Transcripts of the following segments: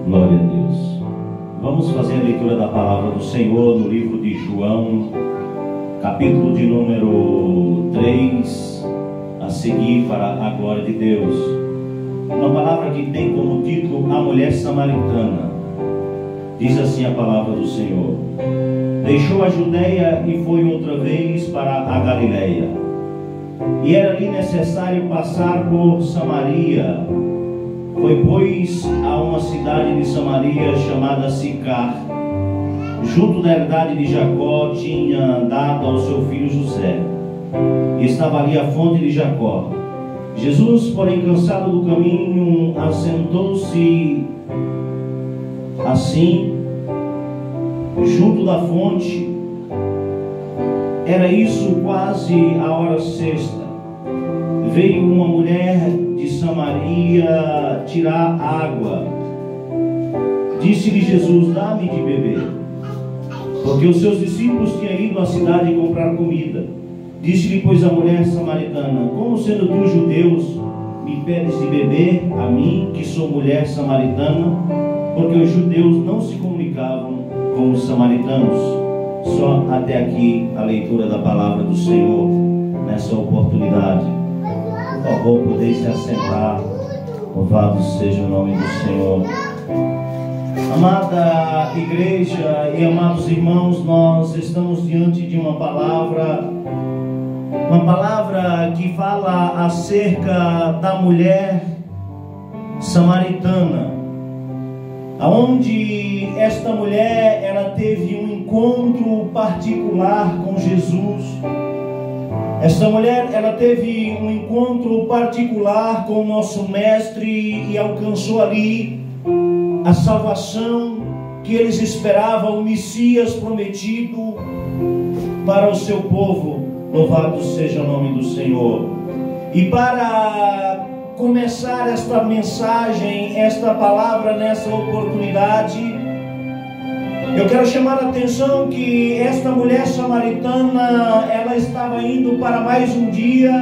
Glória a Deus. Vamos fazer a leitura da palavra do Senhor no livro de João, capítulo de número 3, a seguir, para a glória de Deus. Uma palavra que tem como título A Mulher Samaritana. Diz assim a palavra do Senhor: deixou a Judeia e foi outra vez para a Galileia. E era ali necessário passar por Samaria. Foi, pois, a uma cidade de Samaria chamada Sicar, junto da herdade de Jacó, tinha dado ao seu filho José. E estava ali a fonte de Jacó. Jesus, porém, cansado do caminho, assentou-se assim, junto da fonte. Era isso quase a hora sexta. Veio uma mulher de Samaria tirar água. Disse-lhe Jesus: dá-me de beber. Porque os seus discípulos tinham ido à cidade comprar comida. Disse-lhe, pois, a mulher samaritana: como sendo tu, judeus, me pedes de beber, a mim, que sou mulher samaritana? Porque os judeus não se comunicavam com os samaritanos. Só até aqui a leitura da palavra do Senhor nessa oportunidade. Por favor, podeis se assentar. Louvado seja o nome do Senhor. Amada igreja e amados irmãos, nós estamos diante de uma palavra que fala acerca da mulher samaritana, aonde esta mulher ela teve um encontro particular com Jesus. Esta mulher ela teve um encontro particular com o nosso mestre e alcançou ali a salvação que eles esperavam, o Messias prometido para o seu povo. Louvado seja o nome do Senhor. E para começar esta mensagem, esta palavra nessa oportunidade, eu quero chamar a atenção que esta mulher samaritana, ela estava indo para mais um dia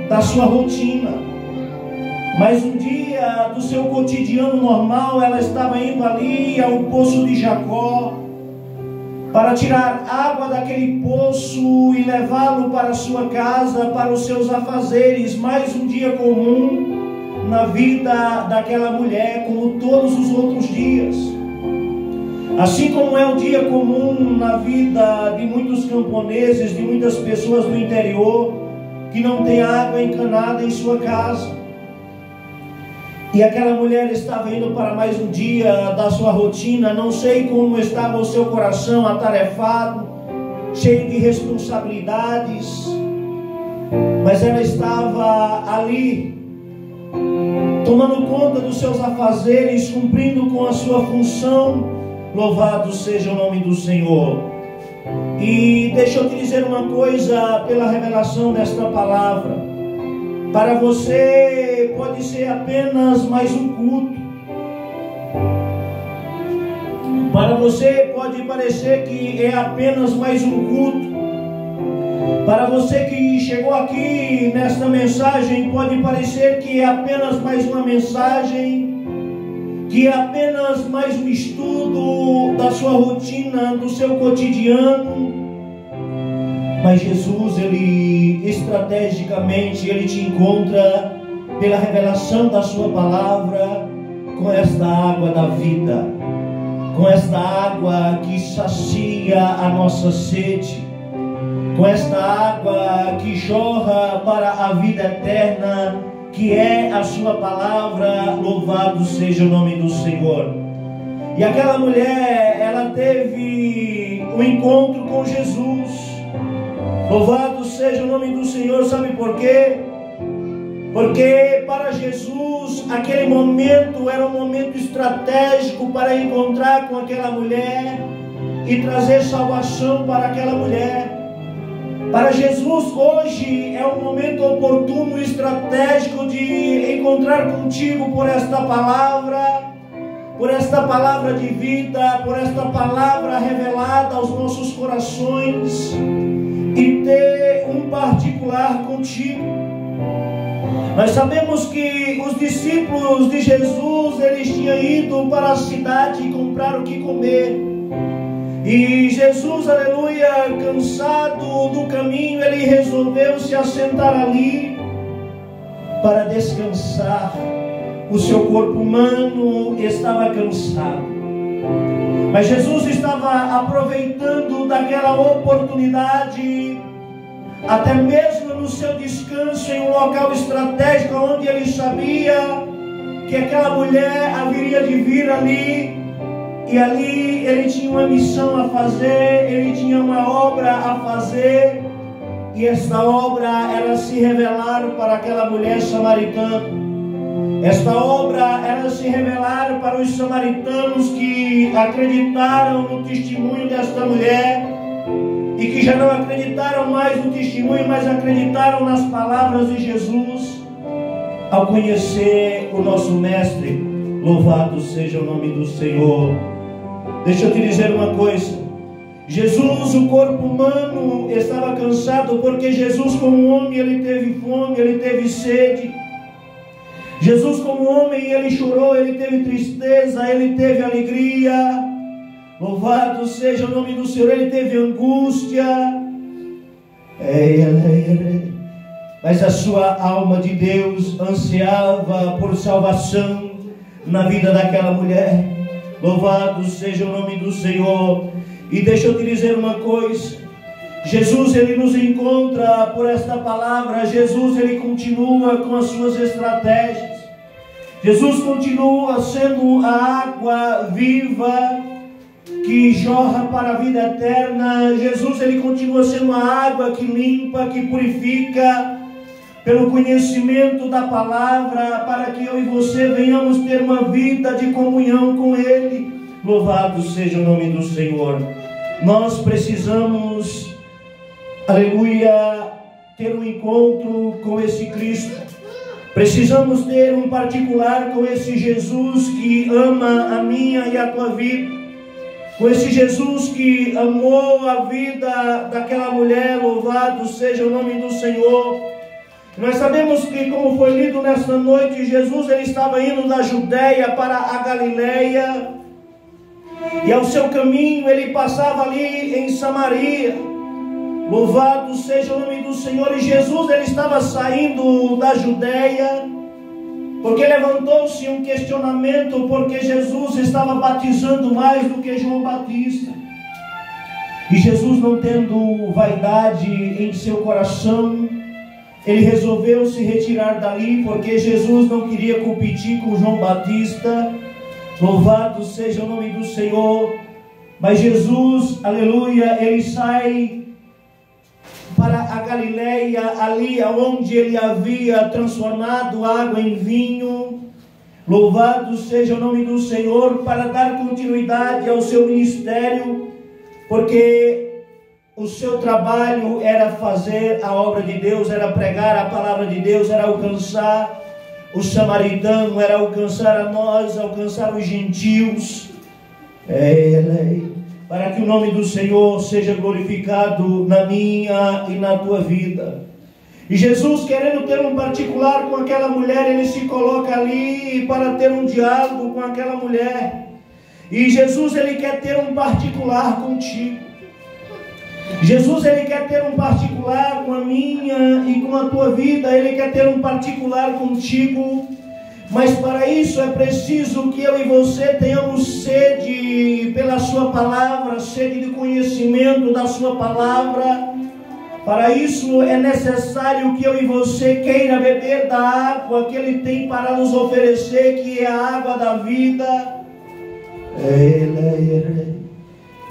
da sua rotina, mais um dia do seu cotidiano normal. Ela estava indo ali ao poço de Jacó para tirar água daquele poço e levá-lo para a sua casa, para os seus afazeres. Mais um dia comum na vida daquela mulher, como todos os outros dias. Assim como é um dia comum na vida de muitos camponeses, de muitas pessoas do interior, que não tem água encanada em sua casa. E aquela mulher estava indo para mais um dia da sua rotina. Não sei como estava o seu coração atarefado, cheio de responsabilidades, mas ela estava ali, tomando conta dos seus afazeres, cumprindo com a sua função. Louvado seja o nome do Senhor. E deixa eu te dizer uma coisa pela revelação desta palavra. Para você pode ser apenas mais um culto. Para você pode parecer que é apenas mais um culto. Para você que chegou aqui nesta mensagem, pode parecer que é apenas mais uma mensagem, que é apenas mais um estudo da sua rotina, do seu cotidiano. Mas Jesus, Ele estrategicamente, Ele te encontra pela revelação da sua palavra, com esta água da vida, com esta água que sacia a nossa sede, com esta água que jorra para a vida eterna, que é a sua palavra. Louvado seja o nome do Senhor. E aquela mulher, ela teve um encontro com Jesus. Louvado seja o nome do Senhor. Sabe por quê? Porque para Jesus aquele momento era um momento estratégico para encontrar com aquela mulher e trazer salvação para aquela mulher. Para Jesus hoje é um momento oportuno e estratégico de encontrar contigo por esta palavra de vida, por esta palavra revelada aos nossos corações, e ter um particular contigo. Nós sabemos que os discípulos de Jesus, eles tinham ido para a cidade comprar o que comer. E Jesus, aleluia, cansado do caminho, ele resolveu se assentar ali para descansar. O seu corpo humano estava cansado, mas Jesus estava aproveitando daquela oportunidade, até mesmo no seu descanso, em um local estratégico, onde ele sabia que aquela mulher haveria de vir ali, e ali ele tinha uma missão a fazer, ele tinha uma obra a fazer, e esta obra era se revelar para aquela mulher samaritana. Esta obra era se revelar para os samaritanos que acreditaram no testemunho desta mulher e que já não acreditaram mais no testemunho, mas acreditaram nas palavras de Jesus ao conhecer o nosso Mestre. Louvado seja o nome do Senhor. Deixa eu te dizer uma coisa. Jesus, o corpo humano, estava cansado porque Jesus, como homem, ele teve fome, ele teve sede. Jesus, como homem, ele chorou, ele teve tristeza, ele teve alegria. Louvado seja o nome do Senhor. Ele teve angústia. Mas a sua alma de Deus ansiava por salvação na vida daquela mulher. Louvado seja o nome do Senhor. E deixa eu te dizer uma coisa. Jesus, ele nos encontra por esta palavra. Jesus, ele continua com as suas estratégias. Jesus continua sendo a água viva que jorra para a vida eterna. Jesus, ele continua sendo a água que limpa, que purifica, pelo conhecimento da palavra, para que eu e você venhamos ter uma vida de comunhão com ele. Louvado seja o nome do Senhor. Nós precisamos, aleluia, ter um encontro com esse Cristo. Precisamos ter um particular com esse Jesus que ama a minha e a tua vida. Com esse Jesus que amou a vida daquela mulher. Louvado seja o nome do Senhor. Nós sabemos que, como foi lido nesta noite, Jesus, ele estava indo da Judéia para a Galileia, e ao seu caminho ele passava ali em Samaria. Louvado seja o nome do Senhor. E Jesus, ele estava saindo da Judéia, porque levantou-se um questionamento, porque Jesus estava batizando mais do que João Batista. E Jesus, não tendo vaidade em seu coração, ele resolveu se retirar dali, porque Jesus não queria competir com João Batista. Louvado seja o nome do Senhor. Mas Jesus, aleluia, ele sai para a Galileia, ali onde ele havia transformado água em vinho. Louvado seja o nome do Senhor, para dar continuidade ao seu ministério, porque o seu trabalho era fazer a obra de Deus, era pregar a palavra de Deus, era alcançar o samaritano, era alcançar a nós, alcançar os gentios, para que o nome do Senhor seja glorificado na minha e na tua vida. E Jesus, querendo ter um particular com aquela mulher, ele se coloca ali para ter um diálogo com aquela mulher. E Jesus, ele quer ter um particular contigo. Jesus, ele quer ter um particular com a minha e com a tua vida. Ele quer ter um particular contigo. Mas para isso é preciso que eu e você tenhamos sede pela sua palavra, sede de conhecimento da sua palavra. Para isso é necessário que eu e você queira beber da água que ele tem para nos oferecer, que é a água da vida.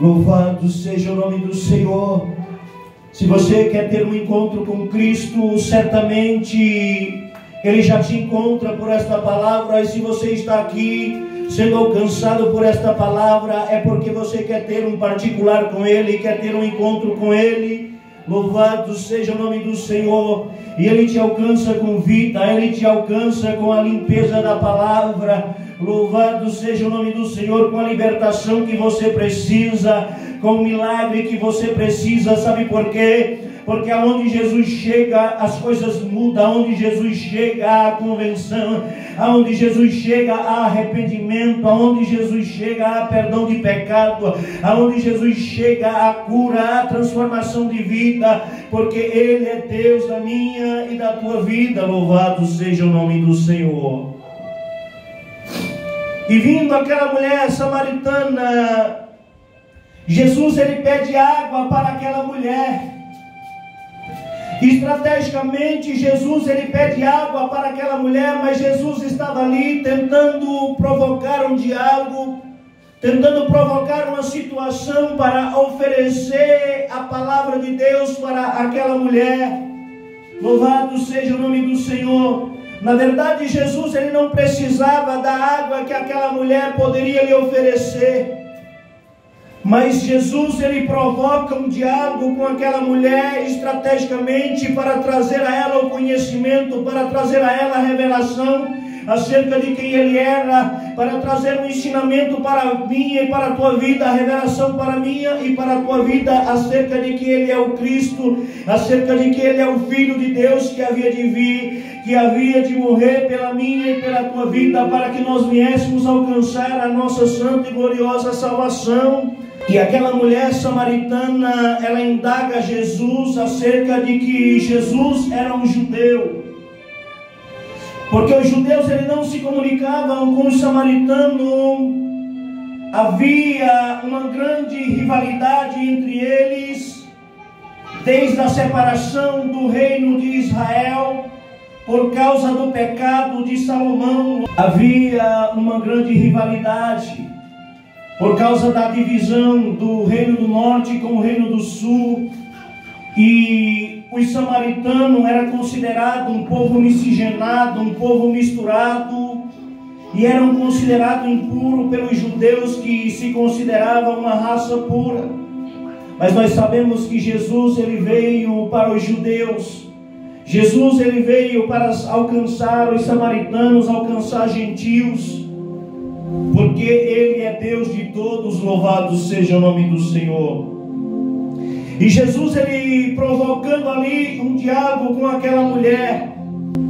Louvado seja o nome do Senhor. Se você quer ter um encontro com Cristo, certamente ele já te encontra por esta palavra. E se você está aqui sendo alcançado por esta palavra, é porque você quer ter um particular com ele, quer ter um encontro com ele. Louvado seja o nome do Senhor. E ele te alcança com vida, ele te alcança com a limpeza da palavra. Louvado seja o nome do Senhor, com a libertação que você precisa, com o milagre que você precisa. Sabe por quê? porque aonde Jesus chega, as coisas mudam. Aonde Jesus chega, há convenção. Aonde Jesus chega, há arrependimento. Aonde Jesus chega, há perdão de pecado. Aonde Jesus chega, há cura, há transformação de vida, porque Ele é Deus da minha e da tua vida. Louvado seja o nome do Senhor. E vindo aquela mulher samaritana, Jesus ele pede água para aquela mulher. Estrategicamente, Jesus ele pede água para aquela mulher, mas Jesus estava ali tentando provocar um diálogo, tentando provocar uma situação para oferecer a palavra de Deus para aquela mulher. Louvado seja o nome do Senhor. Na verdade, Jesus ele não precisava da água que aquela mulher poderia lhe oferecer, mas Jesus ele provoca um diálogo com aquela mulher estrategicamente para trazer a ela o conhecimento, para trazer a ela a revelação acerca de quem Ele era, para trazer um ensinamento para mim e para a tua vida, a revelação para minha e para a tua vida acerca de que Ele é o Cristo, acerca de que Ele é o Filho de Deus que havia de vir, que havia de morrer pela minha e pela tua vida, para que nós viéssemos alcançar a nossa santa e gloriosa salvação. E aquela mulher samaritana, ela indaga Jesus acerca de que Jesus era um judeu, porque os judeus eles não se comunicavam com os samaritanos. Havia uma grande rivalidade entre eles, desde a separação do reino de Israel, por causa do pecado de Salomão. Havia uma grande rivalidade, por causa da divisão do reino do norte com o reino do sul. E os samaritanos eram considerados um povo miscigenado, um povo misturado, e eram considerados impuros pelos judeus, que se consideravam uma raça pura. Mas nós sabemos que Jesus ele veio para os judeus. Jesus ele veio para alcançar os samaritanos, alcançar gentios, porque Ele é Deus de todos. Louvado seja o nome do Senhor. E Jesus ele provocando ali um diálogo com aquela mulher,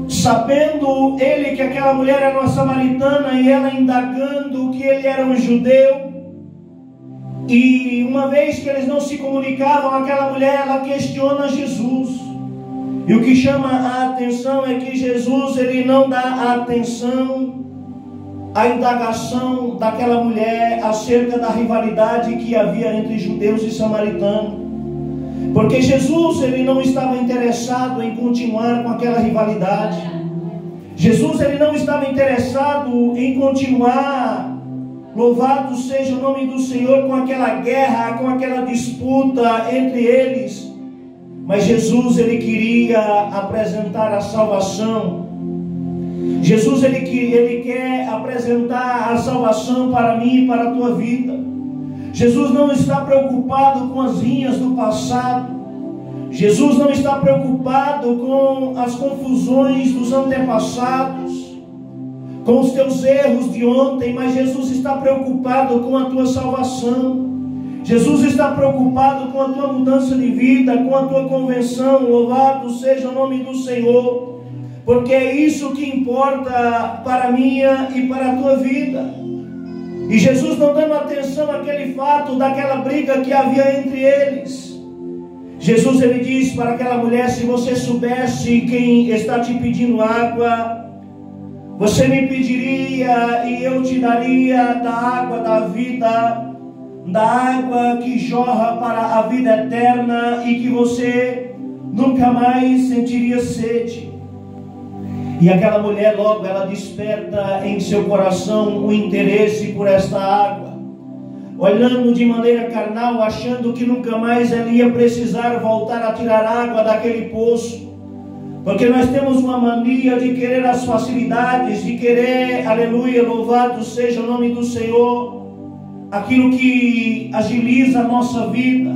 sabendo ele que aquela mulher era uma samaritana, e ela indagando que ele era um judeu. E uma vez que eles não se comunicavam, aquela mulher ela questiona Jesus. E o que chama a atenção é que Jesus ele não dá atenção à indagação daquela mulher acerca da rivalidade que havia entre judeus e samaritanos. Porque Jesus ele não estava interessado em continuar com aquela rivalidade. Jesus ele não estava interessado em continuar, louvado seja o nome do Senhor, com aquela guerra, com aquela disputa entre eles. Mas Jesus ele queria apresentar a salvação. Jesus ele quer apresentar a salvação para mim e para a tua vida. Jesus não está preocupado com as rinhas do passado. Jesus não está preocupado com as confusões dos antepassados, com os teus erros de ontem, mas Jesus está preocupado com a tua salvação. Jesus está preocupado com a tua mudança de vida, com a tua conversão. Louvado seja o nome do Senhor, porque é isso que importa para a minha e para a tua vida. E Jesus não dando atenção àquele fato, daquela briga que havia entre eles. Jesus ele diz para aquela mulher: se você soubesse quem está te pedindo água, você me pediria e eu te daria da água da vida, da água que jorra para a vida eterna, e que você nunca mais sentiria sede. E aquela mulher logo ela desperta em seu coração o interesse por esta água, olhando de maneira carnal, achando que nunca mais ela ia precisar voltar a tirar água daquele poço. Porque nós temos uma mania de querer as facilidades, de querer, aleluia, louvado seja o nome do Senhor, aquilo que agiliza a nossa vida.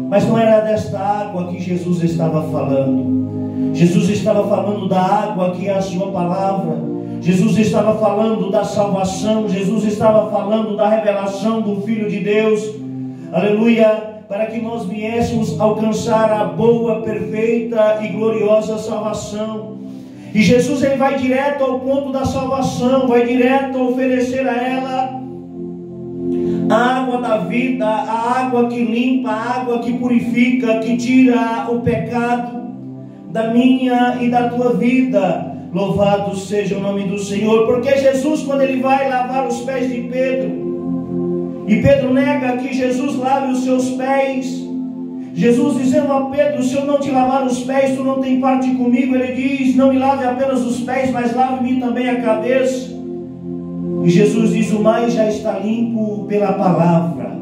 Mas não era desta água que Jesus estava falando. Jesus estava falando da água que é a sua palavra. Jesus estava falando da salvação. Jesus estava falando da revelação do Filho de Deus, aleluia, para que nós viéssemos alcançar a boa, perfeita e gloriosa salvação. E Jesus, ele vai direto ao ponto da salvação, vai direto a oferecer a ela a água da vida, a água que limpa, a água que purifica, que tira o pecado da minha e da tua vida. Louvado seja o nome do Senhor. Porque Jesus, quando ele vai lavar os pés de Pedro, e Pedro nega que Jesus lave os seus pés, Jesus dizendo a Pedro: se eu não te lavar os pés, tu não tem parte comigo. Ele diz: não me lave apenas os pés, mas lave-me também a cabeça. E Jesus diz: o mais já está limpo pela palavra.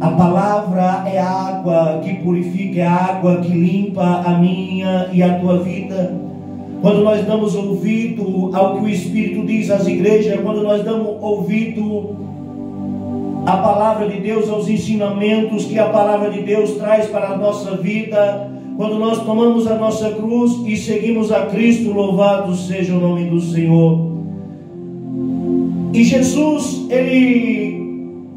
A palavra é a água que purifica, é a água que limpa a minha e a tua vida. Quando nós damos ouvido ao que o Espírito diz às igrejas, quando nós damos ouvido à palavra de Deus, aos ensinamentos que a palavra de Deus traz para a nossa vida, quando nós tomamos a nossa cruz e seguimos a Cristo, louvado seja o nome do Senhor. E Jesus, ele,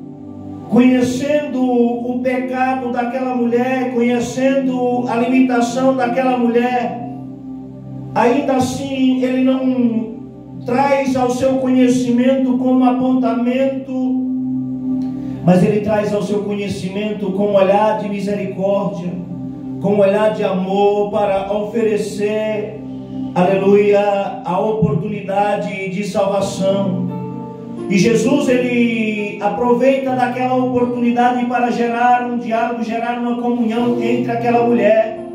conhecendo o pecado daquela mulher, conhecendo a limitação daquela mulher, ainda assim ele não traz ao seu conhecimento como apontamento, mas ele traz ao seu conhecimento com um olhar de misericórdia, com um olhar de amor, para oferecer, aleluia, a oportunidade de salvação. E Jesus, ele aproveita daquela oportunidade para gerar um diálogo, gerar uma comunhão entre aquela mulher.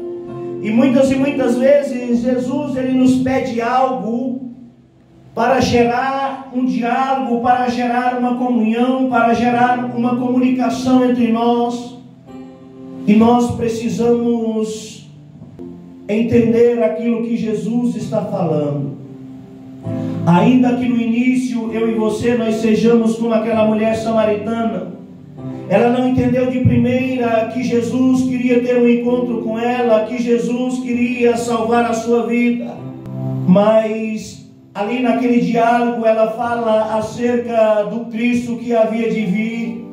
E muitas vezes Jesus, ele nos pede algo para gerar um diálogo, para gerar uma comunhão, para gerar uma comunicação entre nós. E nós precisamos entender aquilo que Jesus está falando. Ainda que no início eu e você nós sejamos como aquela mulher samaritana, ela não entendeu de primeira que Jesus queria ter um encontro com ela, que Jesus queria salvar a sua vida. Mas ali naquele diálogo ela fala acerca do Cristo que havia de vir,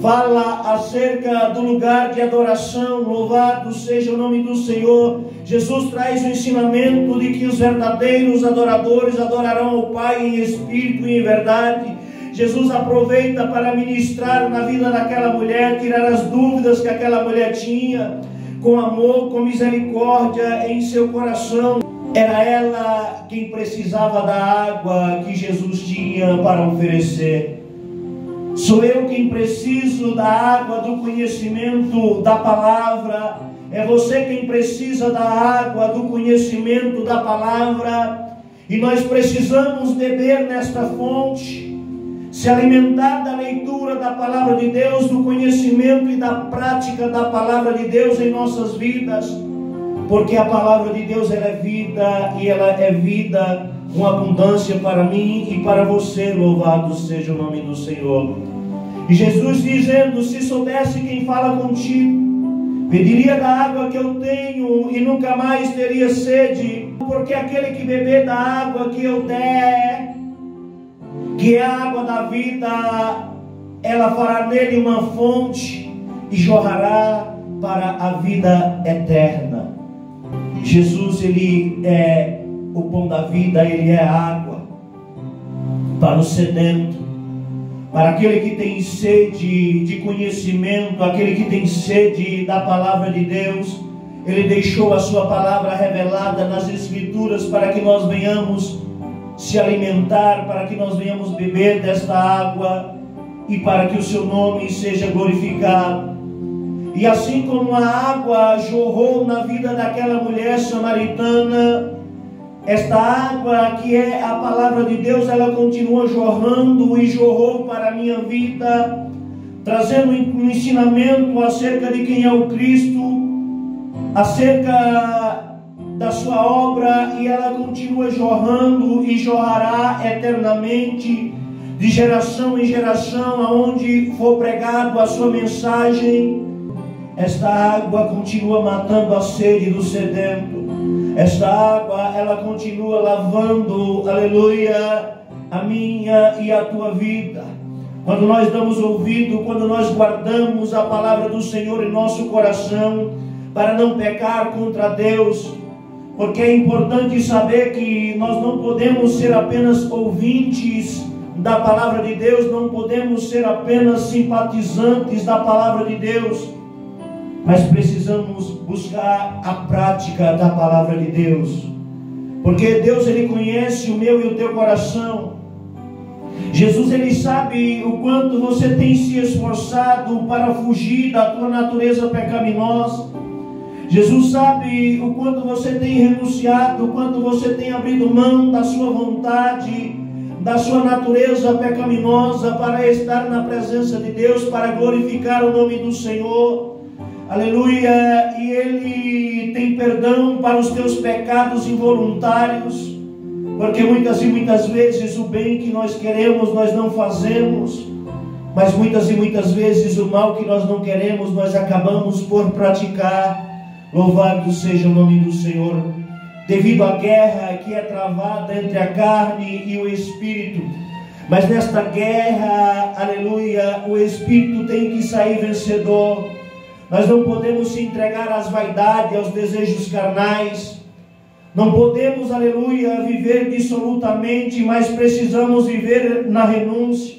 fala acerca do lugar de adoração. Louvado seja o nome do Senhor. Jesus traz o ensinamento de que os verdadeiros adoradores adorarão ao Pai em espírito e em verdade. Jesus aproveita para ministrar na vida daquela mulher, tirar as dúvidas que aquela mulher tinha, com amor, com misericórdia em seu coração. Era ela quem precisava da água que Jesus tinha para oferecer. Sou eu quem preciso da água do conhecimento da palavra. É você quem precisa da água do conhecimento da palavra. E nós precisamos beber nesta fonte, se alimentar da leitura da palavra de Deus, do conhecimento e da prática da palavra de Deus em nossas vidas. Porque a palavra de Deus, ela é vida, e ela é vida com abundância para mim e para você. Louvado seja o nome do Senhor. E Jesus dizendo: se soubesse quem fala contigo, pediria da água que eu tenho e nunca mais teria sede. Porque aquele que beber da água que eu der, que é a água da vida, ela fará nele uma fonte e jorrará para a vida eterna. Jesus, ele é o pão da vida, ele é a água para o sedento, para aquele que tem sede de conhecimento, aquele que tem sede da palavra de Deus. Ele deixou a sua palavra revelada nas Escrituras para que nós venhamos se alimentar, para que nós venhamos beber desta água e para que o seu nome seja glorificado. E assim como a água jorrou na vida daquela mulher samaritana, esta água que é a palavra de Deus, ela continua jorrando e jorrou para a minha vida, trazendo um ensinamento acerca de quem é o Cristo, acerca da sua obra, e ela continua jorrando e jorrará eternamente, de geração em geração, aonde for pregado a sua mensagem. Esta água continua matando a sede do sedento. Esta água, ela continua lavando, aleluia, a minha e a tua vida. quando nós damos ouvido, quando nós guardamos a palavra do Senhor em nosso coração, para não pecar contra Deus, porque é importante saber que nós não podemos ser apenas ouvintes da palavra de Deus, não podemos ser apenas simpatizantes da palavra de Deus, mas precisamos buscar a prática da palavra de Deus, porque Deus, Ele conhece o meu e o teu coração. Jesus, Ele sabe o quanto você tem se esforçado para fugir da tua natureza pecaminosa. Jesus sabe o quanto você tem renunciado, o quanto você tem abrido mão da sua vontade, da sua natureza pecaminosa, para estar na presença de Deus, para glorificar o nome do Senhor. Aleluia. E Ele tem perdão para os teus pecados involuntários, porque muitas e muitas vezes o bem que nós queremos nós não fazemos, mas muitas e muitas vezes o mal que nós não queremos nós acabamos por praticar. Louvado seja o nome do Senhor. Devido à guerra que é travada entre a carne e o Espírito, mas nesta guerra, aleluia, o Espírito tem que sair vencedor. Nós não podemos se entregar às vaidades, aos desejos carnais. Não podemos, aleluia, viver dissolutamente, mas precisamos viver na renúncia.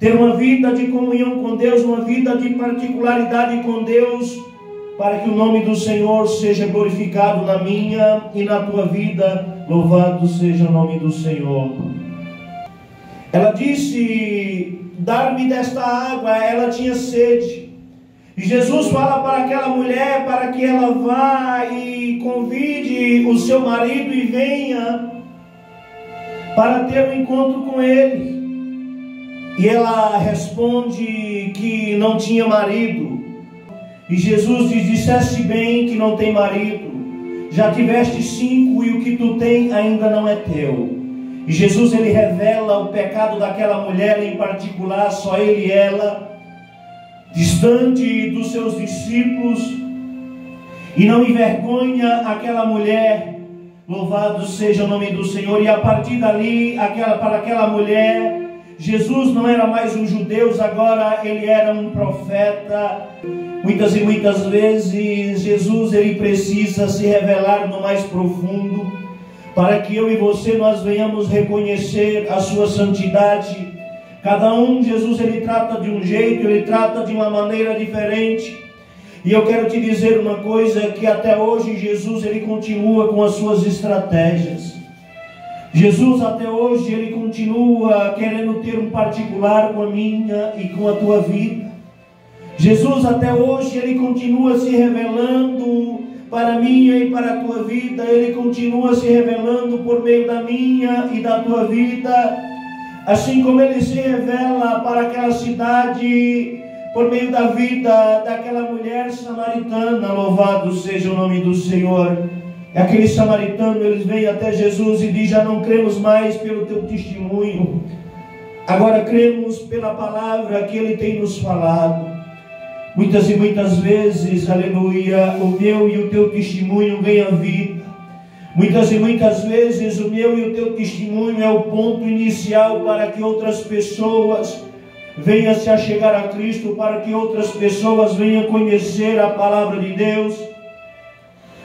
Ter uma vida de comunhão com Deus, uma vida de particularidade com Deus, para que o nome do Senhor seja glorificado na minha e na tua vida. Louvado seja o nome do Senhor. Ela disse: dar-me desta água. Ela tinha sede. E Jesus fala para aquela mulher para que ela vá e convide o seu marido e venha para ter um encontro com ele. E ela responde que não tinha marido. E Jesus diz: disseste bem que não tem marido, já tiveste 5 e o que tu tem ainda não é teu. E Jesus, Ele revela o pecado daquela mulher em particular, só ele e ela, distante dos seus discípulos, e não envergonha aquela mulher. Louvado seja o nome do Senhor. E a partir dali, para aquela mulher, Jesus não era mais um judeu, agora ele era um profeta. Muitas e muitas vezes Jesus, ele precisa se revelar no mais profundo, para que eu e você nós venhamos reconhecer a sua santidade. Cada um, Jesus, ele trata de um jeito, ele trata de uma maneira diferente. E eu quero te dizer uma coisa, que até hoje Jesus, ele continua com as suas estratégias. Jesus até hoje, ele continua querendo ter um particular com a minha e com a tua vida. Jesus até hoje, ele continua se revelando para a minha e para a tua vida. Ele continua se revelando por meio da minha e da tua vida, assim como ele se revela para aquela cidade por meio da vida daquela mulher samaritana. Louvado seja o nome do Senhor. E aquele samaritano, eles vêm até Jesus e diz: já não cremos mais pelo teu testemunho, agora cremos pela palavra que ele tem nos falado. Muitas e muitas vezes, aleluia, o meu e o teu testemunho ganha vida. Muitas e muitas vezes o meu e o teu testemunho é o ponto inicial para que outras pessoas venham se achegar a Cristo, para que outras pessoas venham conhecer a palavra de Deus,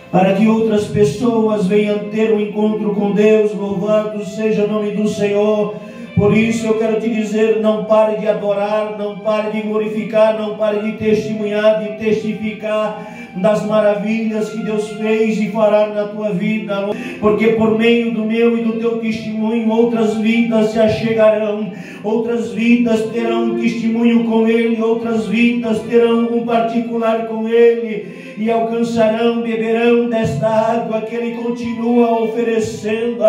para que outras pessoas venham ter um encontro com Deus. Louvado seja o nome do Senhor. Por isso eu quero te dizer: não pare de adorar, não pare de glorificar, não pare de testemunhar, de testificar das maravilhas que Deus fez e fará na tua vida, porque por meio do meu e do teu testemunho outras vidas se achegarão, outras vidas terão um testemunho com Ele, outras vidas terão um particular com Ele, e alcançarão, beberão desta água que Ele continua oferecendo.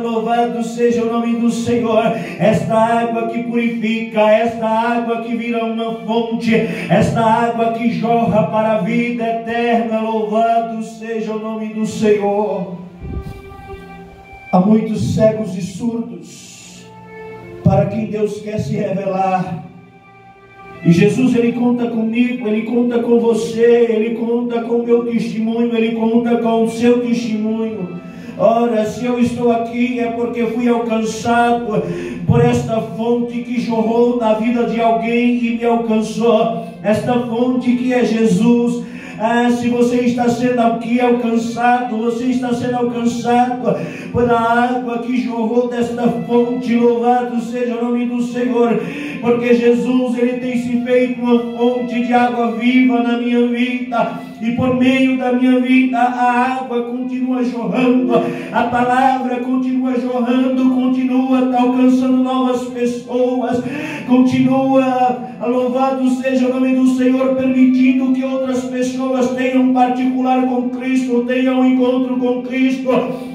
Louvado seja o nome do Senhor. Esta água que purifica, esta água que vira uma fonte, esta água que jorra para a vida eterna. Louvado seja o nome do Senhor. Há muitos cegos e surdos para quem Deus quer se revelar. E Jesus, Ele conta comigo, Ele conta com você, Ele conta com o meu testemunho, Ele conta com o seu testemunho, Ora, se eu estou aqui é porque fui alcançado por esta fonte que jorrou na vida de alguém e me alcançou. Esta fonte que é Jesus. Se você está sendo aqui alcançado, você está sendo alcançado pela água que jorrou desta fonte. Louvado seja o nome do Senhor, porque Jesus, Ele tem se feito uma fonte de água viva na minha vida, e por meio da minha vida a água continua jorrando, a palavra continua jorrando, continua alcançando novas pessoas, continua, louvado seja o nome do Senhor, permitindo que outras pessoas tenham um particular com Cristo, tenham um encontro com Cristo,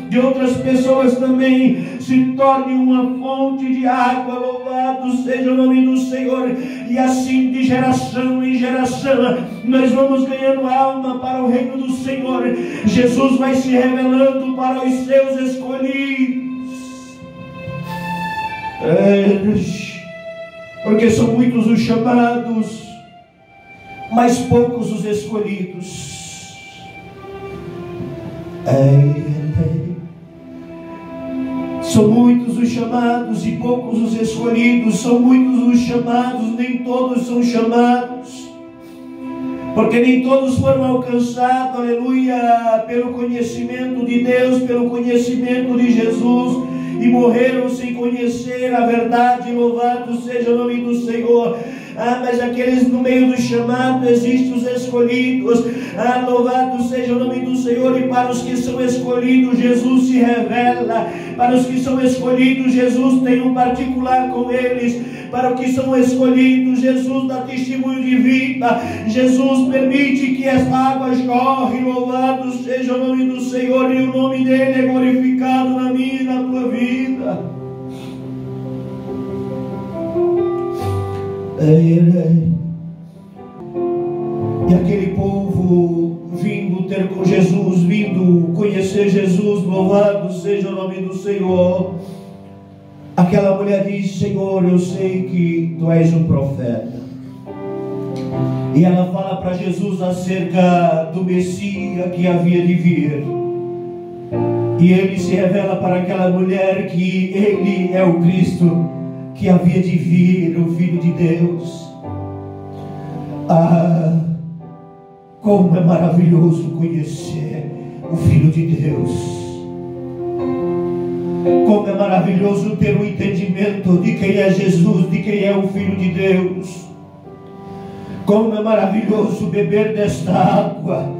de outras pessoas também se torne uma fonte de água. Louvado seja o nome do Senhor. E assim, de geração em geração, nós vamos ganhando alma para o reino do Senhor. Jesus vai se revelando para os seus escolhidos, porque são muitos os chamados, mas poucos os escolhidos. São muitos os chamados e poucos os escolhidos. São muitos os chamados, nem todos são chamados, porque nem todos foram alcançados, aleluia, pelo conhecimento de Deus, pelo conhecimento de Jesus, e morreram sem conhecer a verdade. Louvado seja o nome do Senhor. Mas aqueles no meio do chamado, existem os escolhidos. Louvado seja o nome do Senhor. E para os que são escolhidos, Jesus se revela. Para os que são escolhidos, Jesus tem um particular com eles. Para os que são escolhidos, Jesus dá testemunho de vida. Jesus permite que esta água jorre. Louvado seja o nome do Senhor, e o nome dele é glorificado na minha e na tua vida. E aquele povo vindo ter com Jesus, vindo conhecer Jesus, louvado seja o nome do Senhor. Aquela mulher diz: Senhor, eu sei que tu és um profeta. E ela fala para Jesus acerca do Messias que havia de vir. E ele se revela para aquela mulher que ele é o Cristo que havia de vir, o Filho de Deus. Como é maravilhoso conhecer o Filho de Deus. Como é maravilhoso ter o entendimento de quem é Jesus, de quem é o Filho de Deus. Como é maravilhoso beber desta água.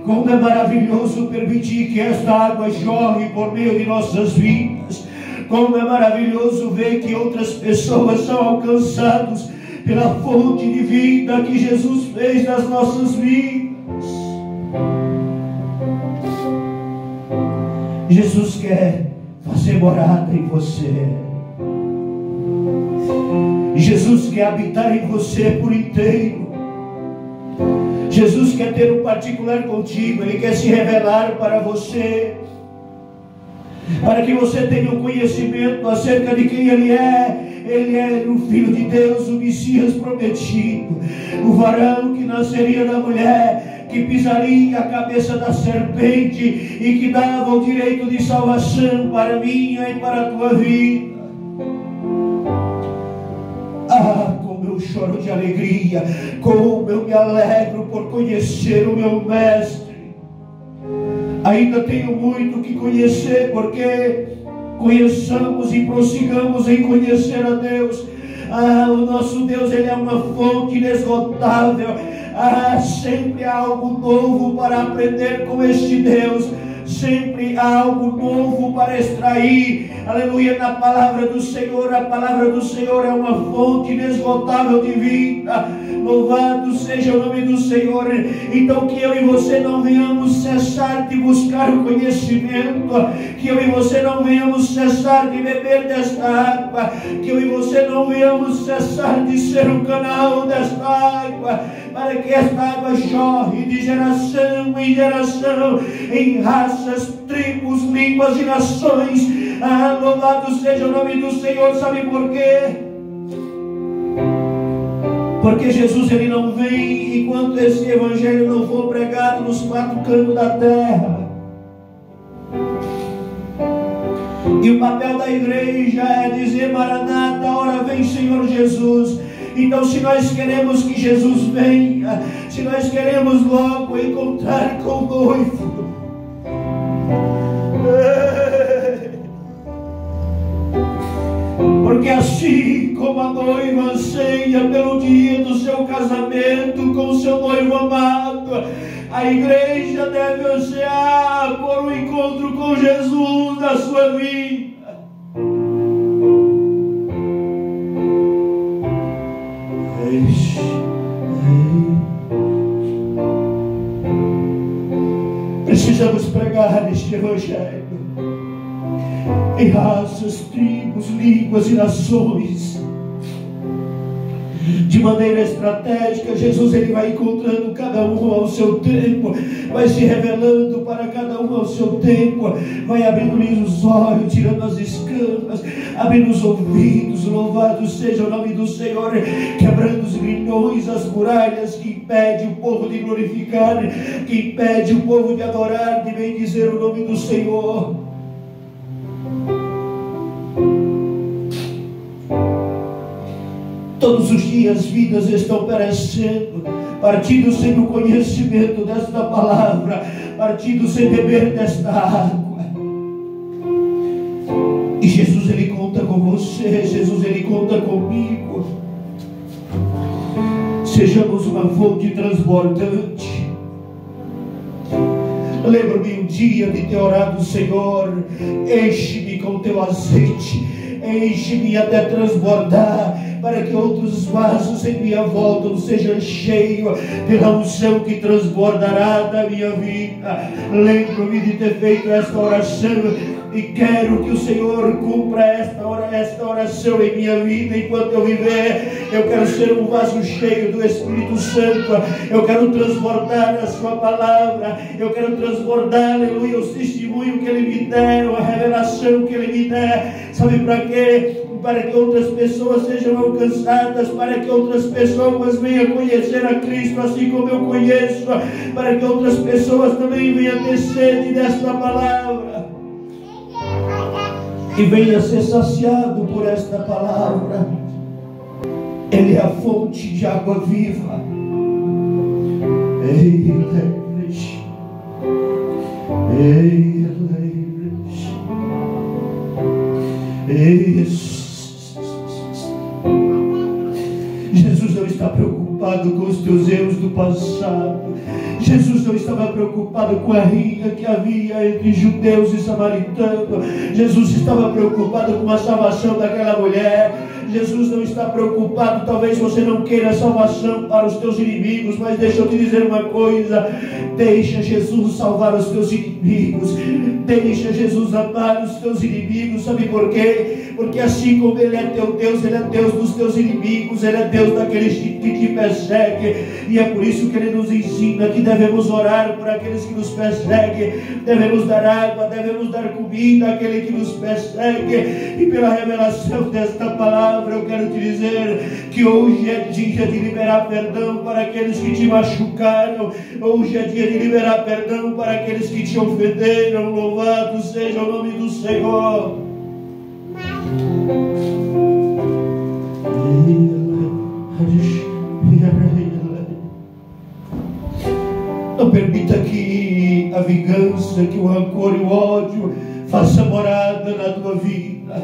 Como é maravilhoso permitir que esta água jorre por meio de nossas vidas. Como é maravilhoso ver que outras pessoas são alcançadas pela fonte de vida que Jesus fez nas nossas vidas. Jesus quer fazer morada em você. Jesus quer habitar em você por inteiro. Jesus quer ter um particular contigo. Ele quer se revelar para você, para que você tenha um conhecimento acerca de quem Ele é. Ele é o Filho de Deus, o Messias prometido, o varão que nasceria da mulher, que pisaria a cabeça da serpente e que dava o direito de salvação para a minha e para a tua vida. Como eu choro de alegria, como eu me alegro por conhecer o meu Mestre. Ainda tenho muito que conhecer, porque conheçamos e prossigamos em conhecer a Deus. O nosso Deus, Ele é uma fonte inesgotável. Sempre há algo novo para aprender com este Deus. Sempre há algo novo para extrair, aleluia, na palavra do Senhor. A palavra do Senhor é uma fonte inesgotável de vida. Louvado seja o nome do Senhor. Então que eu e você não venhamos cessar de buscar o conhecimento, que eu e você não venhamos cessar de beber desta água, que eu e você não venhamos cessar de ser o canal desta água, para que esta água jorre de geração em geração, em raças, tribos, línguas e nações. Louvado seja o nome do Senhor. Sabe por quê? Porque Jesus, Ele não vem enquanto esse evangelho não for pregado nos quatro cantos da terra. E o papel da igreja é dizer: Maranata, hora vem Senhor Jesus. Então, se nós queremos que Jesus venha, se nós queremos logo encontrar com o noivo, porque assim como a noiva anseia pelo dia do seu casamento com o seu noivo amado, a igreja deve ansiar por um encontro com Jesus na sua vida. Precisamos pregar este evangelho em raças, tribos, línguas e nações, de maneira estratégica. Jesus, ele vai encontrando cada um ao seu tempo, vai se revelando para cada um ao seu tempo, vai abrindo-lhes os olhos, tirando as escamas, abrindo os ouvidos. Louvado seja o nome do Senhor, quebrando os grilhões, as muralhas que impede o povo de glorificar, que impede o povo de adorar, de bendizer o nome do Senhor. Todos os dias vidas estão perecendo, partindo sem o conhecimento desta palavra, partindo sem beber desta água. E Jesus, ele conta com você, Jesus, ele conta comigo. Sejamos uma fonte transbordante. Lembro-me um dia de ter orado: Senhor, enche-me com teu azeite, enche-me até transbordar, para que outros vasos em minha volta sejam cheios pela unção que transbordará da minha vida. Lembro-me de ter feito esta oração e quero que o Senhor cumpra esta oração em minha vida enquanto eu viver. Eu quero ser um vaso cheio do Espírito Santo, eu quero transbordar a sua palavra, eu quero transbordar, aleluia, o testemunho que Ele me der, a revelação que Ele me der. Sabe para quê? Para que outras pessoas sejam alcançadas, para que outras pessoas venham conhecer a Cristo assim como eu conheço, para que outras pessoas também venham ter sede desta palavra e venha ser saciado por esta palavra. Ele é a fonte de água viva. Ei, igreja, ei, Jesus não está preocupado com os teus erros do passado. Jesus não estava preocupado com a rinha que havia entre judeus e samaritanos. Jesus estava preocupado com a salvação daquela mulher. Jesus não está preocupado, talvez você não queira salvação para os teus inimigos, mas deixa eu te dizer uma coisa: deixa Jesus salvar os teus inimigos, deixa Jesus amar os teus inimigos. Sabe por quê? Porque assim como Ele é teu Deus, Ele é Deus dos teus inimigos, Ele é Deus daqueles que te perseguem, e é por isso que Ele nos ensina que devemos orar por aqueles que nos perseguem, devemos dar água, devemos dar comida àquele que nos persegue. E pela revelação desta palavra, eu quero te dizer que hoje é dia de liberar perdão para aqueles que te machucaram. Hoje é dia de liberar perdão para aqueles que te ofenderam. Louvado seja o nome do Senhor. Não permita que a vingança, que o rancor e o ódio faça morada na tua vida.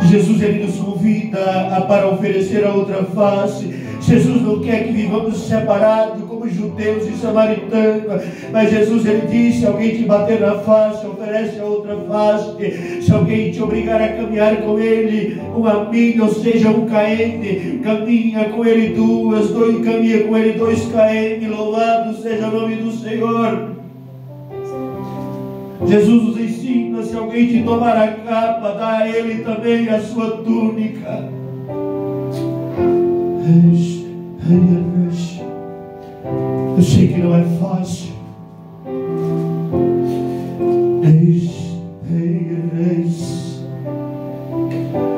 Jesus, Ele nos convida para oferecer a outra face. Jesus não quer que vivamos separados como judeus e samaritanos, mas Jesus, Ele disse: se alguém te bater na face, oferece a outra face. Se alguém te obrigar a caminhar com Ele uma milha, ou seja, 1 km, caminha com Ele caminha com Ele 2 km. Louvado seja o nome do Senhor. Jesus nos ensina: se alguém te tomar a capa, dá a ele também a sua túnica. Eu sei que não é fácil.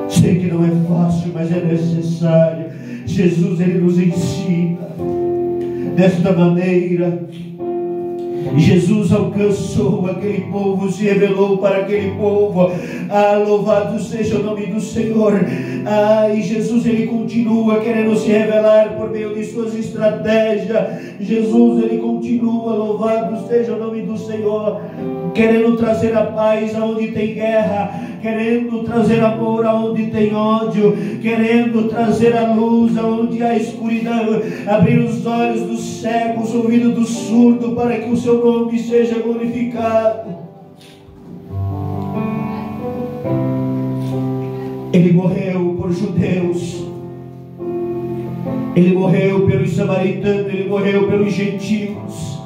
Sei que não é fácil, mas é necessário. Jesus, Ele nos ensina desta maneira. Jesus alcançou aquele povo, se revelou para aquele povo. Louvado seja o nome do Senhor. E Jesus, ele continua querendo se revelar por meio de suas estratégias. Jesus, ele continua, louvado seja o nome do Senhor, querendo trazer a paz aonde tem guerra, querendo trazer amor aonde tem ódio, querendo trazer a luz aonde há escuridão, abrir os olhos dos cegos, o ouvido do surdo, para que o seu nome seja glorificado. Ele morreu por judeus, ele morreu pelos samaritanos, ele morreu pelos gentios,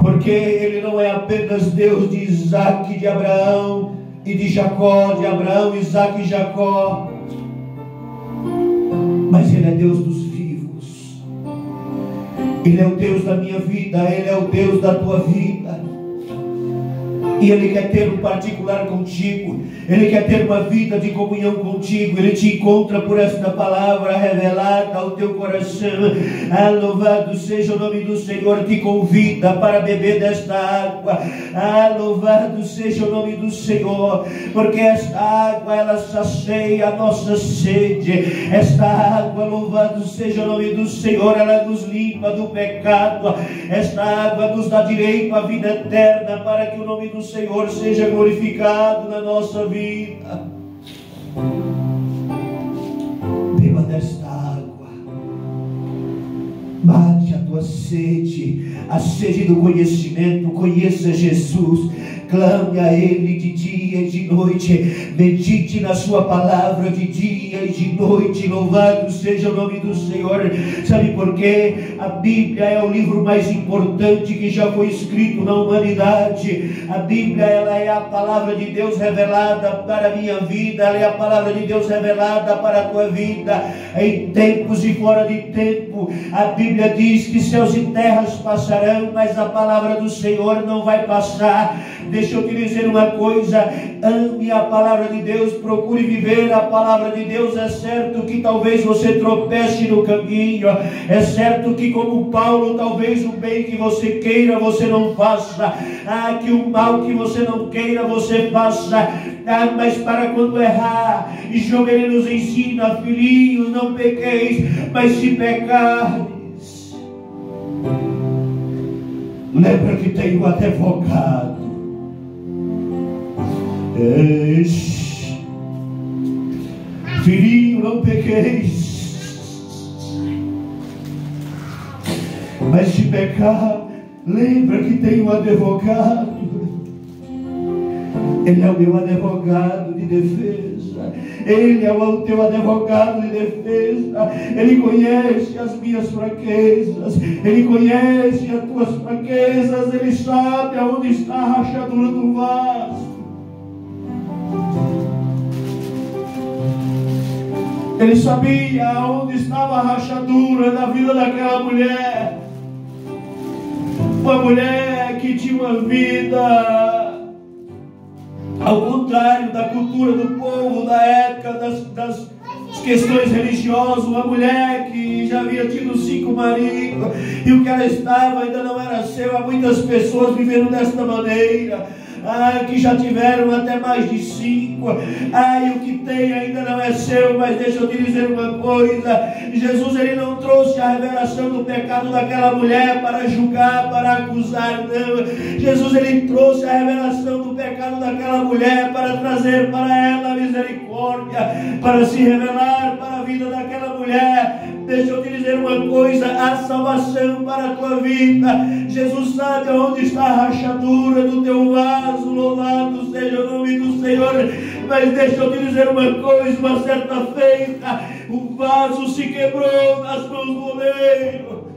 porque ele não é apenas Deus de Isaac, de Abraão e de Jacó, de Abraão, Isaac e Jacó, mas ele é Deus dos vivos. Ele é o Deus da minha vida, ele é o Deus da tua vida. E Ele quer ter um particular contigo, Ele quer ter uma vida de comunhão contigo. Ele te encontra por esta palavra revelada ao teu coração. Louvado seja o nome do Senhor. Te convida para beber desta água. Louvado seja o nome do Senhor, porque esta água, ela sacia a nossa sede. Esta água, louvado seja o nome do Senhor, ela nos limpa do pecado. Esta água nos dá direito à vida eterna, para que o nome do Senhor seja glorificado na nossa vida. Beba desta água, mate a tua sede, a sede do conhecimento. Conheça Jesus, clame a Ele de dia e de noite, medite na sua palavra de dia e de noite. Louvado seja o nome do Senhor. Sabe por quê? A Bíblia é o livro mais importante que já foi escrito na humanidade. A Bíblia, ela é a palavra de Deus revelada para a minha vida, ela é a palavra de Deus revelada para a tua vida, em tempos e fora de tempo. A Bíblia diz que céus e terras passarão, mas a palavra do Senhor não vai passar. Deixa eu te dizer uma coisa: ame a palavra de Deus, procure viver a palavra de Deus. É certo que talvez você tropece no caminho, é certo que, como Paulo, talvez o bem que você queira você não faça, que o mal que você não queira você faça, mas para quando errar, Job, ele nos ensina: filhinhos, não pequeis, mas se pecares, lembra que tem um advogado. Filhinho, não pequeis, mas se pecar, lembra que tem um advogado. Ele é o meu advogado de defesa. Ele é o teu advogado de defesa. Ele conhece as minhas fraquezas, Ele conhece as tuas fraquezas. Ele sabe aonde está a rachadura do vaso. Ele sabia aonde estava a rachadura da vida daquela mulher. Uma mulher que tinha uma vida ao contrário da cultura do povo, da época, das questões religiosas. Uma mulher que já havia tido 5 maridos, e o que ela estava ainda não era seu. Há muitas pessoas vivendo desta maneira, que já tiveram até mais de 5, e o que tem ainda não é seu. Mas deixa eu te dizer uma coisa: Jesus, ele não trouxe a revelação do pecado daquela mulher para julgar, para acusar, não. Jesus, ele trouxe a revelação do pecado daquela mulher para trazer para ela a misericórdia, para se revelar para a vida daquela mulher. Deixa eu te dizer uma coisa: a salvação para a tua vida. Jesus sabe aonde está a rachadura do teu vaso. Louvado seja o nome do Senhor. Mas deixa eu te dizer uma coisa: uma certa feita, o vaso se quebrou nas mãos do oleiro.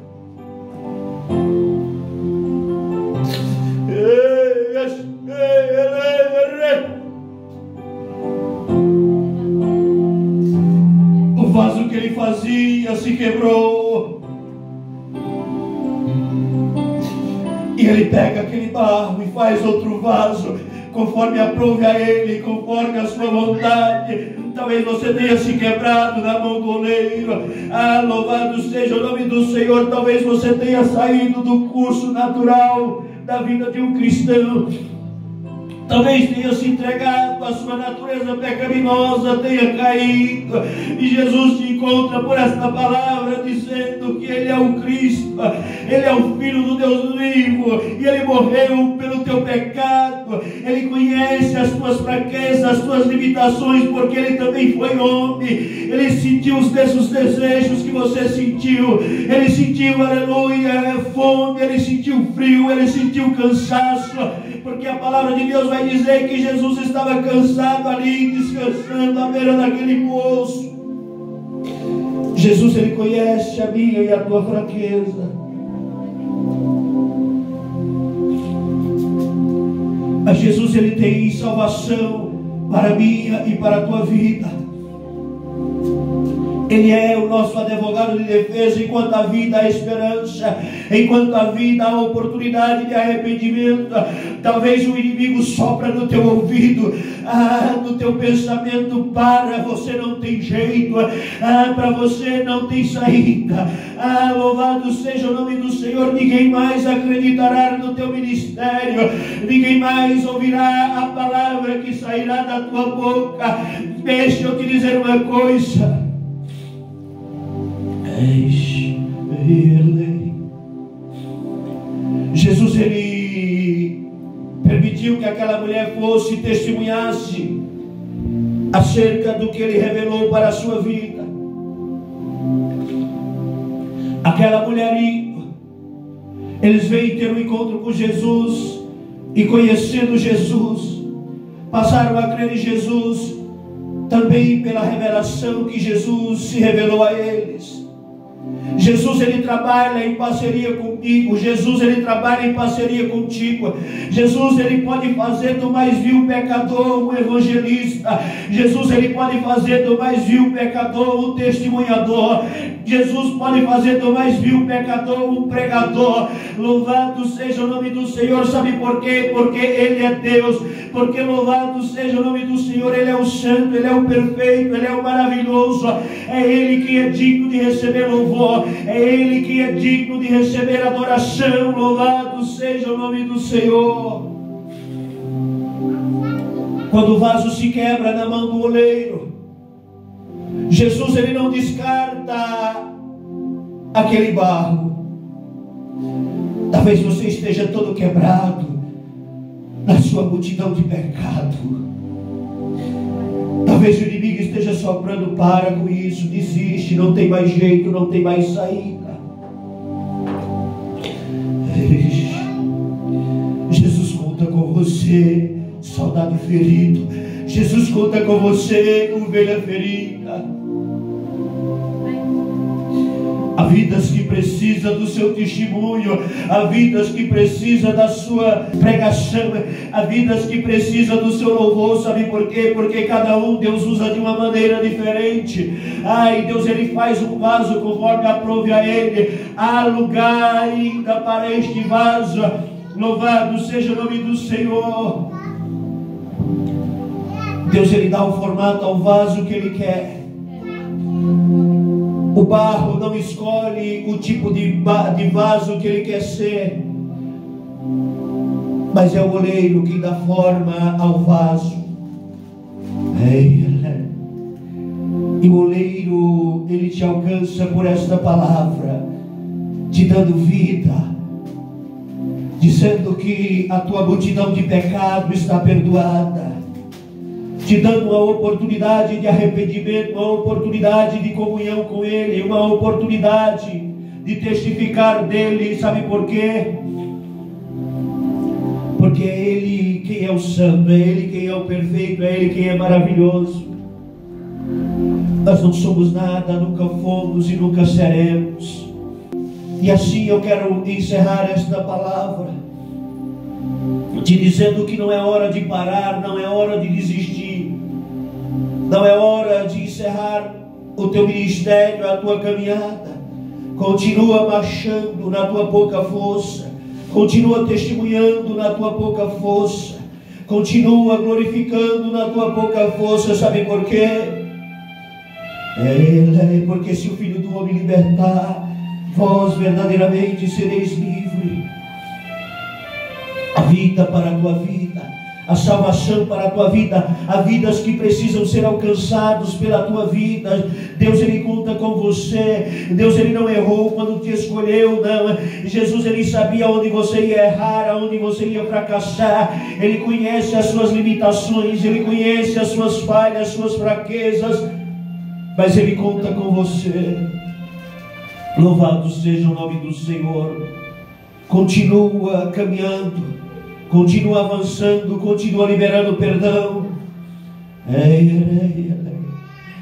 O vaso que ele fazia se quebrou, e ele pega aquele barro e faz outro vaso. conforme aprove a Ele, conforme a sua vontade. Talvez você tenha se quebrado na mão do oleiro. Ah, louvado seja o nome do Senhor. Talvez você tenha saído do curso natural da vida de um cristão. Talvez tenha se entregado à sua natureza pecaminosa, tenha caído. E Jesus te encontra por esta palavra, dizendo que Ele é o Cristo, Ele é o Filho do Deus vivo, e Ele morreu pelo teu pecado. Ele conhece as tuas fraquezas, as tuas limitações, porque Ele também foi homem. Ele sentiu os mesmos desejos que você sentiu. Ele sentiu, aleluia, fome, Ele sentiu frio, Ele sentiu cansaço, porque a palavra de Deus vai dizer que Jesus estava cansado ali, descansando à beira daquele poço. Jesus, Ele conhece a minha e a tua fraqueza. Mas Jesus, Ele tem salvação para a minha e para a tua vida. Ele é o nosso advogado de defesa. Enquanto a vida há esperança, enquanto a vida há oportunidade de arrependimento. Talvez o inimigo sopra no teu ouvido, no teu pensamento: para, você não tem jeito, para você não tem saída. Louvado seja o nome do Senhor. Ninguém mais acreditará no teu ministério, ninguém mais ouvirá a palavra que sairá da tua boca. Deixa eu te dizer uma coisa: Jesus, Ele permitiu que aquela mulher fosse e testemunhasse acerca do que Ele revelou para a sua vida. Aquela mulher, eles vêm ter um encontro com Jesus, e conhecendo Jesus, passaram a crer em Jesus também pela revelação que Jesus se revelou a eles. Jesus, Ele trabalha em parceria comigo. Jesus, Ele trabalha em parceria contigo. Jesus, Ele pode fazer do mais vil pecador um evangelista. Jesus, Ele pode fazer do mais vil pecador um testemunhador. Jesus pode fazer do mais vil pecador um pregador. Louvado seja o nome do Senhor. Sabe por quê? Porque Ele é Deus. Porque louvado seja o nome do Senhor. Ele é o santo, Ele é o perfeito, Ele é o maravilhoso. É Ele que é digno de receber louvor. É Ele que é digno de receber adoração. Louvado seja o nome do Senhor. Quando o vaso se quebra na mão do oleiro, Jesus, Ele não descarta aquele barro. Talvez você esteja todo quebrado na sua multidão de pecado. Talvez o inimigo esteja soprando: para com isso, desiste, não tem mais jeito, não tem mais saída. Jesus conta com você, soldado ferido. Jesus conta com você, ovelha ferida. Há vidas que precisam do seu testemunho, há vidas que precisam da sua pregação, há vidas que precisam do seu louvor. Sabe por quê? Porque cada um Deus usa de uma maneira diferente. E Deus, Ele faz um vaso conforme aprove a Ele. Há lugar ainda para este vaso. Louvado seja o nome do Senhor. Deus, Ele dá o formato ao vaso que Ele quer. O barro não escolhe o tipo de vaso que ele quer ser, mas é o oleiro que dá forma ao vaso. E o oleiro, ele te alcança por esta palavra, te dando vida, dizendo que a tua multidão de pecado está perdoada, te dando uma oportunidade de arrependimento, uma oportunidade de comunhão com Ele, uma oportunidade de testificar dEle. Sabe por quê? Porque é Ele quem é o santo, é Ele quem é o perfeito, é Ele quem é maravilhoso. Nós não somos nada, nunca fomos e nunca seremos. E assim eu quero encerrar esta palavra, te dizendo que não é hora de parar, não é hora de desistir, não é hora de encerrar o teu ministério, a tua caminhada. Continua marchando na tua pouca força, continua testemunhando na tua pouca força, Continua glorificando na tua pouca força. Sabe por quê? Porque se o Filho do Homem libertar, vós verdadeiramente sereis livres. A vida para a tua vida, a salvação para a tua vida, há vidas que precisam ser alcançados pela tua vida. Deus, Ele conta com você. Deus, Ele não errou quando te escolheu, não. Jesus, Ele sabia onde você ia errar, aonde você ia fracassar. Ele conhece as suas limitações, Ele conhece as suas falhas, as suas fraquezas, mas Ele conta com você. Louvado seja o nome do Senhor. Continua caminhando, continua avançando, continua liberando perdão.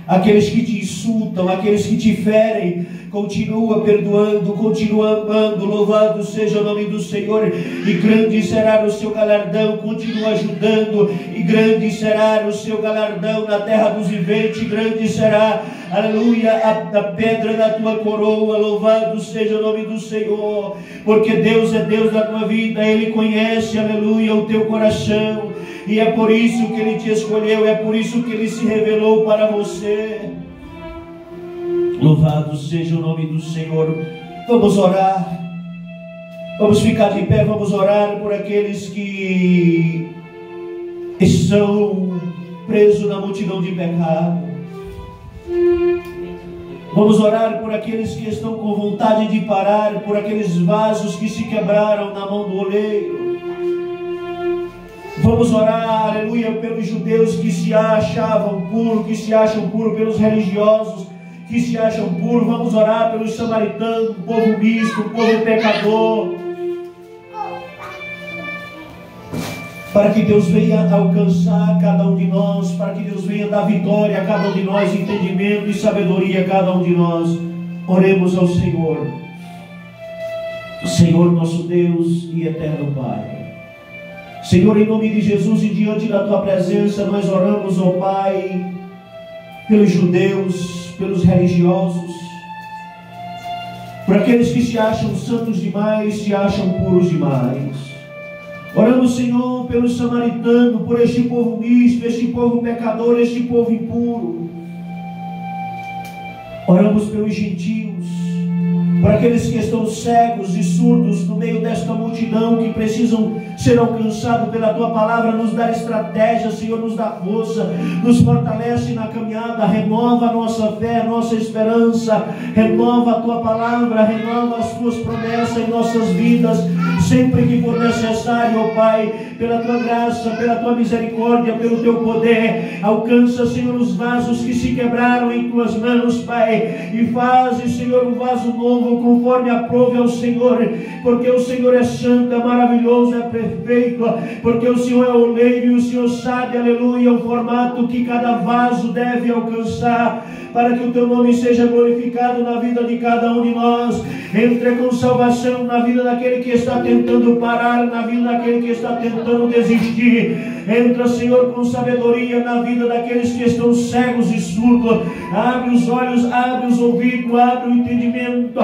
Aqueles que te insultam, aqueles que te ferem, continua perdoando, continua amando. Louvado seja o nome do Senhor. E grande será o seu galardão. Continua ajudando, e grande será o seu galardão na terra dos viventes. Grande será, aleluia, a pedra da tua coroa. Louvado seja o nome do Senhor, porque Deus é Deus da tua vida. Ele conhece, aleluia, o teu coração, e é por isso que Ele te escolheu, é por isso que Ele se revelou para você. Louvado seja o nome do Senhor. Vamos orar, vamos ficar de pé, vamos orar por aqueles que estão presos na multidão de pecado. Vamos orar por aqueles que estão com vontade de parar, por aqueles vasos que se quebraram na mão do oleiro. Vamos orar, aleluia, pelos judeus que se achavam puros, que se acham puros, pelos religiosos que se acham puros. Vamos orar pelos samaritanos, povo misto, povo pecador, para que Deus venha alcançar cada um de nós, para que Deus venha dar vitória a cada um de nós, entendimento e sabedoria a cada um de nós. Oremos ao Senhor. Senhor nosso Deus e eterno Pai, Senhor, em nome de Jesus e diante da Tua presença, nós oramos, ó Pai, pelos judeus, pelos religiosos, por aqueles que se acham santos demais, se acham puros demais. Oramos, Senhor, pelos samaritanos, por este povo misto, este povo pecador, este povo impuro. Oramos pelos gentios, por aqueles que estão cegos e surdos no meio desta multidão, que precisam ser alcançados pela Tua palavra. Nos dá estratégia, Senhor, nos dá força, nos fortalece na caminhada, renova a nossa fé, a nossa esperança, renova a Tua palavra, renova as Tuas promessas em nossas vidas, sempre que for necessário, ó Pai, pela Tua graça, pela Tua misericórdia, pelo Teu poder. Alcança, Senhor, os vasos que se quebraram em Tuas mãos, Pai, e faze, Senhor, um vaso novo, conforme aprove ao Senhor, porque o Senhor é santo, é maravilhoso, é perfeito, porque o Senhor é oleiro e o Senhor sabe, aleluia, o formato que cada vaso deve alcançar, para que o Teu nome seja glorificado na vida de cada um de nós. Entre com salvação na vida daquele que está tentando parar, na vida daquele que está tentando desistir. Entra, Senhor, com sabedoria na vida daqueles que estão cegos e surdos. Abre os olhos, abre os ouvidos, abre o entendimento,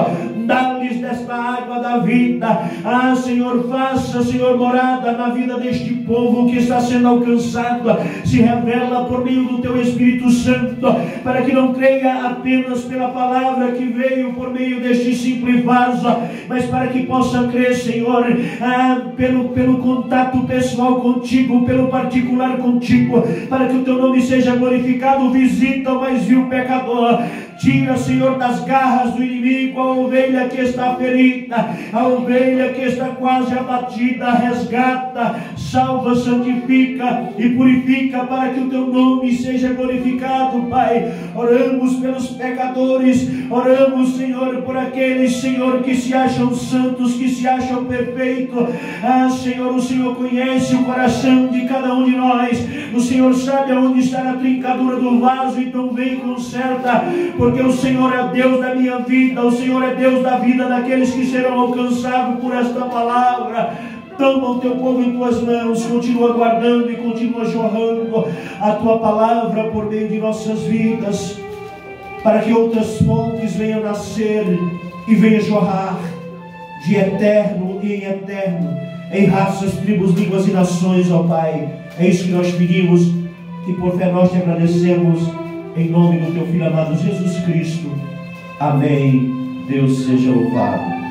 dá-lhes desta água da vida. Ah, Senhor, faça, Senhor, morada na vida deste povo que está sendo alcançado. Se revela por meio do Teu Espírito Santo, para que não creia apenas pela palavra que veio por meio deste simples vaso, mas para que possa crer, Senhor, pelo contato pessoal contigo, pelo particular contigo, para que o Teu nome seja glorificado. Visita o mais vil pecador. Tira, Senhor, das garras do inimigo a ovelha que está ferida, a ovelha que está quase abatida. Resgata, salva, santifica e purifica, para que o Teu nome seja glorificado, Pai. Oramos pelos pecadores, oramos, Senhor, por aqueles, Senhor, que se acham santos, que se acham perfeitos. Ah, Senhor, o Senhor conhece o coração de cada um de nós. O Senhor sabe aonde está a trincadura do vaso, então vem e conserta, porque o Senhor é Deus da minha vida, o Senhor é Deus da vida daqueles que serão alcançados por esta palavra. Toma o Teu povo em Tuas mãos, continua guardando e continua jorrando a Tua palavra por meio de nossas vidas, para que outras fontes venham nascer e venham jorrar de eterno e em eterno, em raças, tribos, línguas e nações, ó Pai. É isso que nós pedimos e por fé nós te agradecemos, em nome do teu Filho amado Jesus Cristo. Amém. Deus seja louvado.